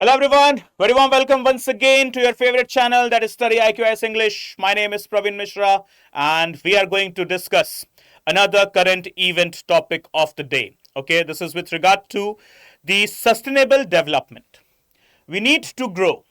Hello everyone, very warm welcome once again to your favorite channel, that is StudyIQ English. My name is Praveen Mishra and we are going to discuss another current event topic of the day. Okay, this is with regard to the sustainable development. We need to grow,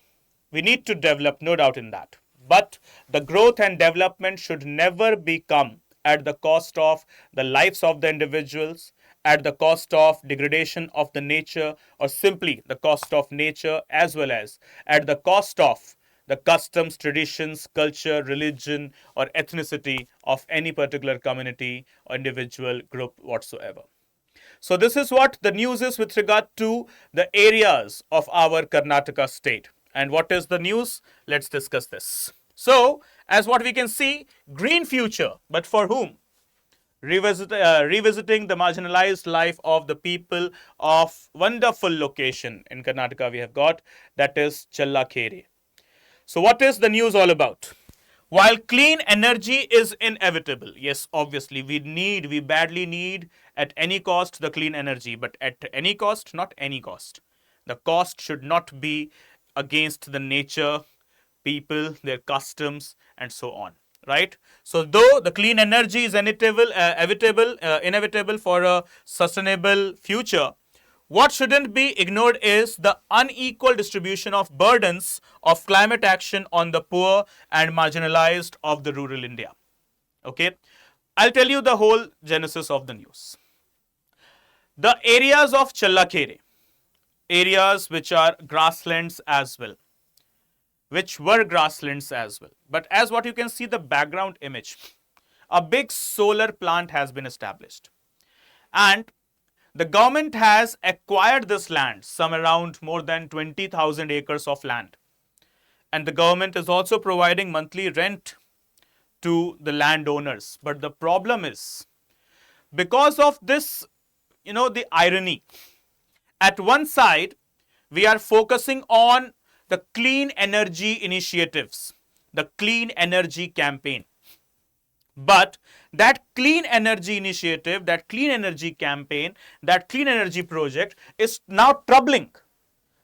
we need to develop, no doubt in that. But the growth and development should never become at the cost of the lives of the individuals, at the cost of degradation of the nature, or simply the cost of nature, as well as at the cost of the customs, traditions, culture, religion, or ethnicity of any particular community or individual group whatsoever. So, this is what the news is with regard to the areas of our Karnataka state. And what is the news? Let's discuss this. So, as what we can see, green future, but for whom? Revisiting the marginalized life of the people of wonderful location in Karnataka we have got, that is Challakere. So what is the news all about? While clean energy is inevitable, yes, obviously we badly need at any cost the clean energy, but at any cost, not any cost. The cost should not be against the nature, people, their customs, and so on. Right? So, though the clean energy is inevitable for a sustainable future, what shouldn't be ignored is the unequal distribution of burdens of climate action on the poor and marginalized of the rural India. Okay, I'll tell you the whole genesis of the news. The areas of Challakere, areas which are grasslands as well, which were grasslands as well. But as what you can see the background image, a big solar plant has been established. And the government has acquired this land, some around more than 20,000 acres of land. And the government is also providing monthly rent to the landowners. But the problem is, because of this, the irony, at one side, we are focusing on the clean energy initiatives, the clean energy campaign. But that clean energy initiative, that clean energy campaign, that clean energy project is now troubling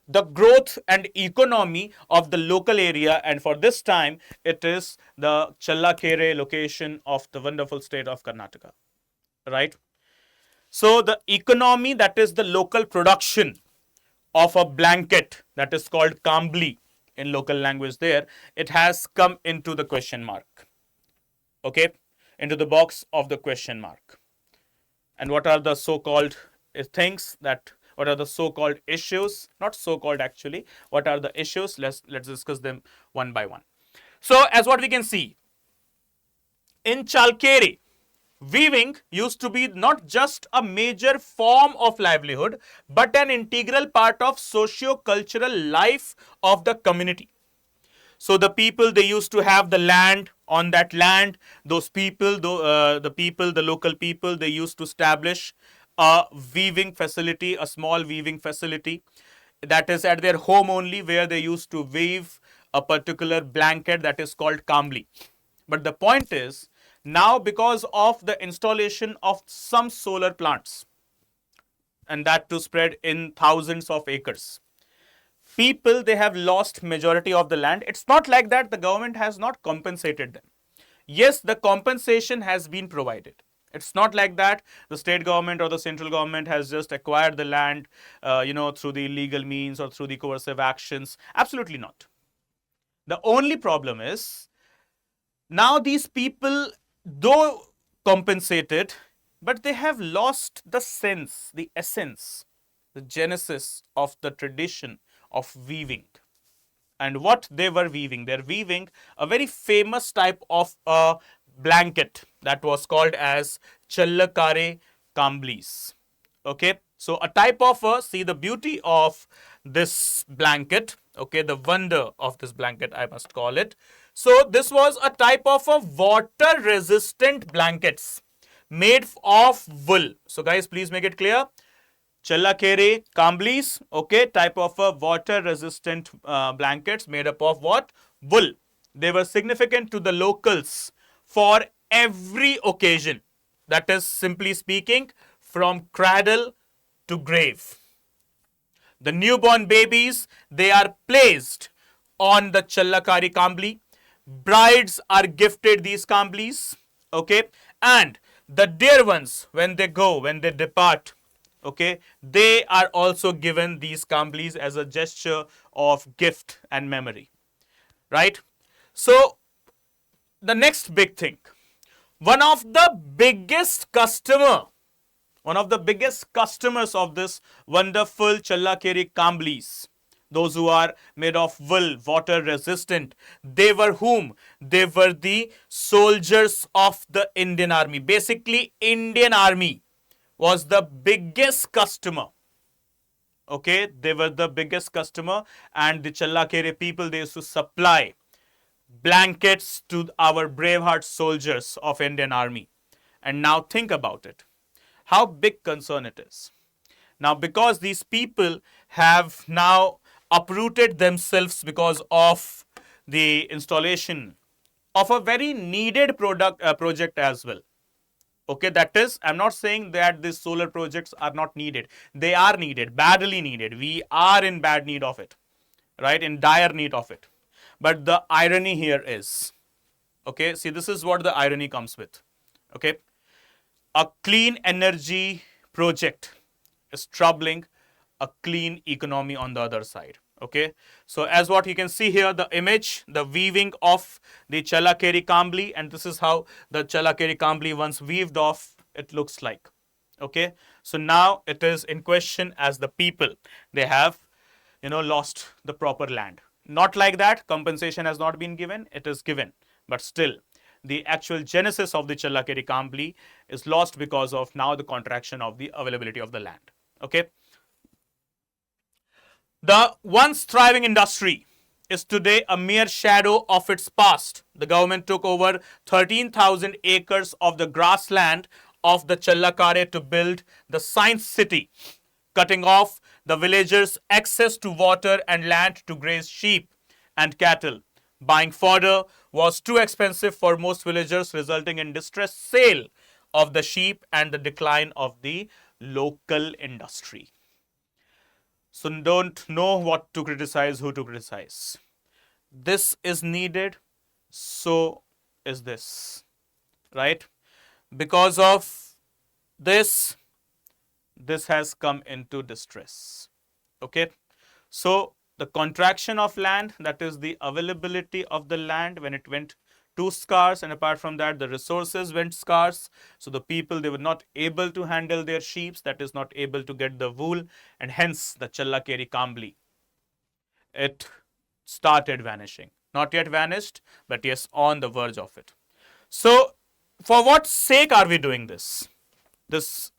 the growth and economy of the local area, and for this time it is the Challakere location of the wonderful state of Karnataka. Right? So the economy, that is the local production of a blanket, that is called kambli in local language there, it has come into the question mark. Okay, into the box of the question mark. And what are the so-called things, that what are the so-called issues, not so-called actually, what are the issues? Let's discuss them one by one. So as what we can see, in Chalkere, weaving used to be not just a major form of livelihood, but an integral part of socio-cultural life of the community. So the people, they used to have the land. On that land, those people, the local people, they used to establish a weaving facility, a small weaving facility, that is at their home only, where they used to weave a particular blanket that is called kambli. But the point is, now because of the installation of some solar plants, and that to spread in thousands of acres, people, they have lost majority of the land. It's not like that the government has not compensated them. Yes, the compensation has been provided. It's not like that the state government or the central government has just acquired the land, through the illegal means or through the coercive actions. Absolutely not. The only problem is, now these people, though compensated, but they have lost the sense, the essence, the genesis of the tradition of weaving. And what they were weaving, they're weaving a very famous type of a blanket that was called as Challakere Kamblis. Okay, so a type of see the beauty of this blanket, okay, the wonder of this blanket, I must call it. So this was a type of a water resistant blankets made of wool. So guys, please make it clear. Challakere Kamblis, okay, type of a water resistant blankets made up of what? Wool. They were significant to the locals for every occasion. That is, simply speaking, from cradle to grave. The newborn babies, they are placed on the Challakari Kambli. Brides are gifted these Kamblis, okay? And the dear ones, when they go, when they depart, okay, they are also given these Kamblis as a gesture of gift and memory, right? So, the next big thing, one of the biggest customers of this wonderful Challakere Kamblis, those who are made of wool, water resistant, they were whom? They were the soldiers of the Indian Army. Basically, Indian Army was the biggest customer. Okay, they were the biggest customer, and the Challakere people, they used to supply blankets to our braveheart soldiers of Indian Army. And now think about it. How big concern it is. Now, because these people have now uprooted themselves because of the installation of a very needed project as well. Okay, that is, I'm not saying that these solar projects are not needed. They are needed, badly needed. We are in bad need of it, right? In dire need of it. But the irony here is, okay, see, this is what the irony comes with. Okay, a clean energy project is troubling a clean economy on the other side. Okay, so as what you can see here, the image, the weaving of the Challakere Kambli, and this is how the Challakere Kambli once weaved off, it looks like. Okay, so now it is in question as the people, they have, lost the proper land. Not like that, compensation has not been given, it is given, but still, the actual genesis of the Challakere Kambli is lost because of now the contraction of the availability of the land. Okay. The once thriving industry is today a mere shadow of its past. The government took over 13,000 acres of the grassland of the Challakere to build the Science City, cutting off the villagers' access to water and land to graze sheep and cattle. Buying fodder was too expensive for most villagers, resulting in distressed sale of the sheep and the decline of the local industry. So don't know what to criticize, who to criticize. This is needed, so is this, right? Because of this has come into distress. Okay, so the contraction of land, that is the availability of the land when it went too scarce, and apart from that, the resources went scarce. So the people, they were not able to handle their sheep, that is not able to get the wool, and hence the Challakere Kambli, it started vanishing. Not yet vanished, but yes, on the verge of it. So for what sake are we doing this? This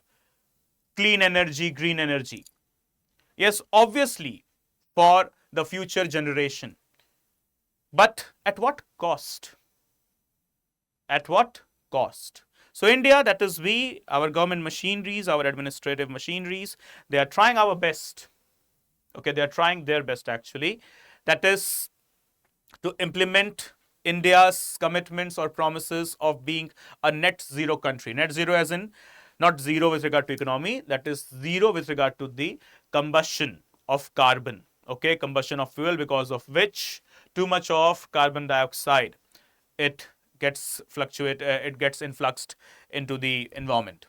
clean energy, green energy. Yes, obviously for the future generation. But at what cost? At what cost? So India, that is we, our government machineries, our administrative machineries, they are trying our best. Okay, they are trying their best actually. That is to implement India's commitments or promises of being a net zero country. Net zero as in not zero with regard to economy, that is zero with regard to the combustion of carbon. Okay, combustion of fuel, because of which too much of carbon dioxide, it gets influxed into the environment.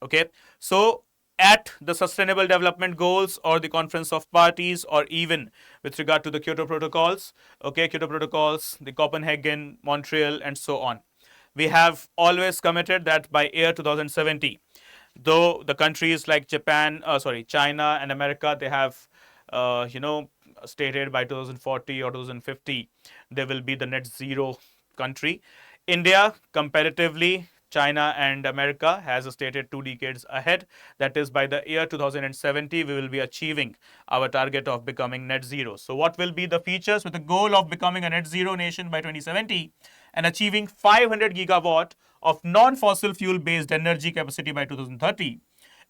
Okay, so at the Sustainable Development Goals or the Conference of Parties, or even with regard to the Kyoto Protocols, okay, Kyoto Protocols, the Copenhagen, Montreal, and so on, we have always committed that by year 2070, though the countries like China and America, they have stated by 2040 or 2050 they will be the net zero country. India, comparatively, China and America has stated 2 decades ahead. That is, by the year 2070, we will be achieving our target of becoming net zero. So what will be the features with the goal of becoming a net zero nation by 2070 and achieving 500 gigawatt of non-fossil fuel based energy capacity by 2030?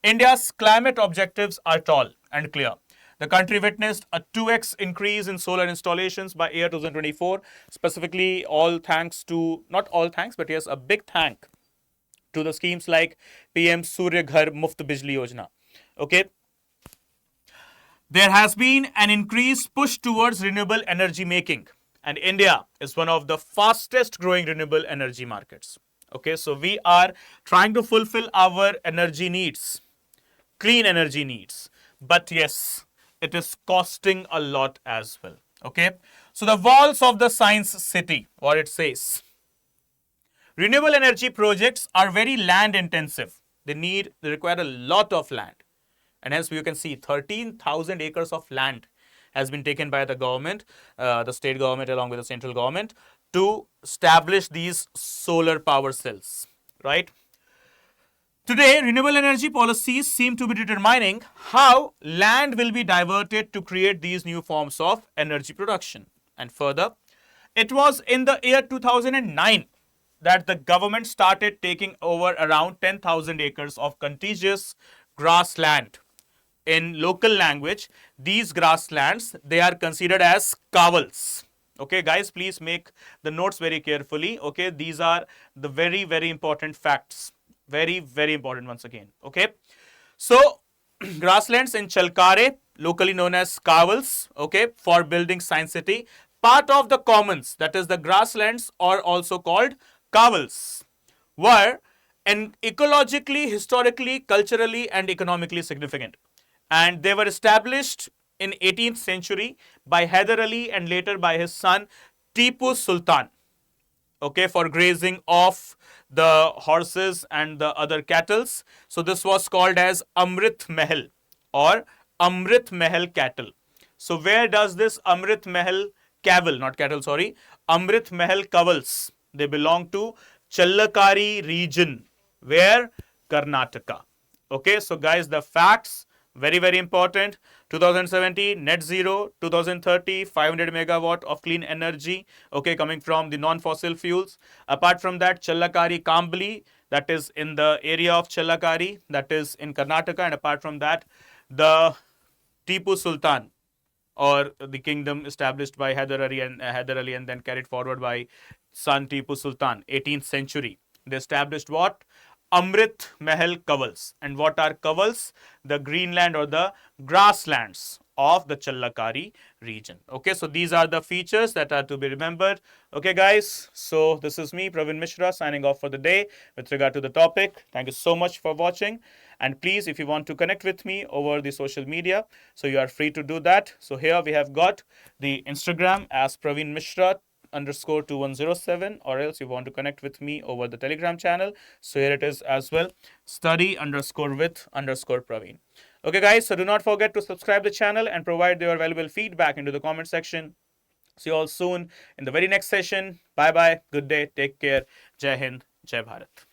India's climate objectives are tall and clear. The country witnessed a 2x increase in solar installations by year 2024, specifically all thanks to, not all thanks, but yes, a big thank to the schemes like PM Surya Ghar Muft Bijli Yojana. Okay. There has been an increased push towards renewable energy making, and India is one of the fastest growing renewable energy markets. Okay, so we are trying to fulfill our energy needs, clean energy needs, but yes, it is costing a lot as well. Okay, so the walls of the science city, what it says: renewable energy projects are very land intensive. They require a lot of land. And hence you can see 13,000 acres of land has been taken by the government, the state government along with the central government, to establish these solar power cells, right? Today, renewable energy policies seem to be determining how land will be diverted to create these new forms of energy production. And further, it was in the year 2009 that the government started taking over around 10,000 acres of contiguous grassland. In local language, these grasslands, they are considered as kavals. Okay, guys, please make the notes very carefully. Okay, these are the very, very important facts. Very, very important once again. Okay, so grasslands in Chalkare, locally known as kavals, okay, for building science city, part of the commons, that is the grasslands, are also called kavals, were ecologically, historically, culturally, and economically significant. And they were established in 18th century by Hyder Ali and later by his son Tipu Sultan, okay, for grazing of the horses and the other cattle. So this was called as Amrit Mahal or Amrit Mahal cattle. So where does this Amrit Mahal cattle, not cattle, sorry, Amrit Mahal kavals, they belong to Challakari region, where Karnataka. Okay, so guys, the facts, very, very important. 2070 net zero, 2030 500 megawatt of clean energy, okay, coming from the non-fossil fuels. Apart from that, Challakari Kambli, that is in the area of Challakari, that is in Karnataka. And apart from that, the Tipu Sultan, or the kingdom established by Hyder Ali and then carried forward by son Tipu Sultan, 18th century. They established what? Amrit Mahal Kavals. And what are Kavals? The greenland or the grasslands of the Challakari region. Okay, so these are the features that are to be remembered. Okay, guys, so this is me, Praveen Mishra, signing off for the day with regard to the topic. Thank you so much for watching. And please, if you want to connect with me over the social media, so you are free to do that. So here we have got the Instagram as Praveen Mishra _2107, or else you want to connect with me over the Telegram channel. So here it is as well, study_with_Praveen. Okay, guys, so do not forget to subscribe the channel and provide your valuable feedback into the comment section. See you all soon in the very next session. Bye bye. Good day. Take care. Jai Hind. Jai Bharat.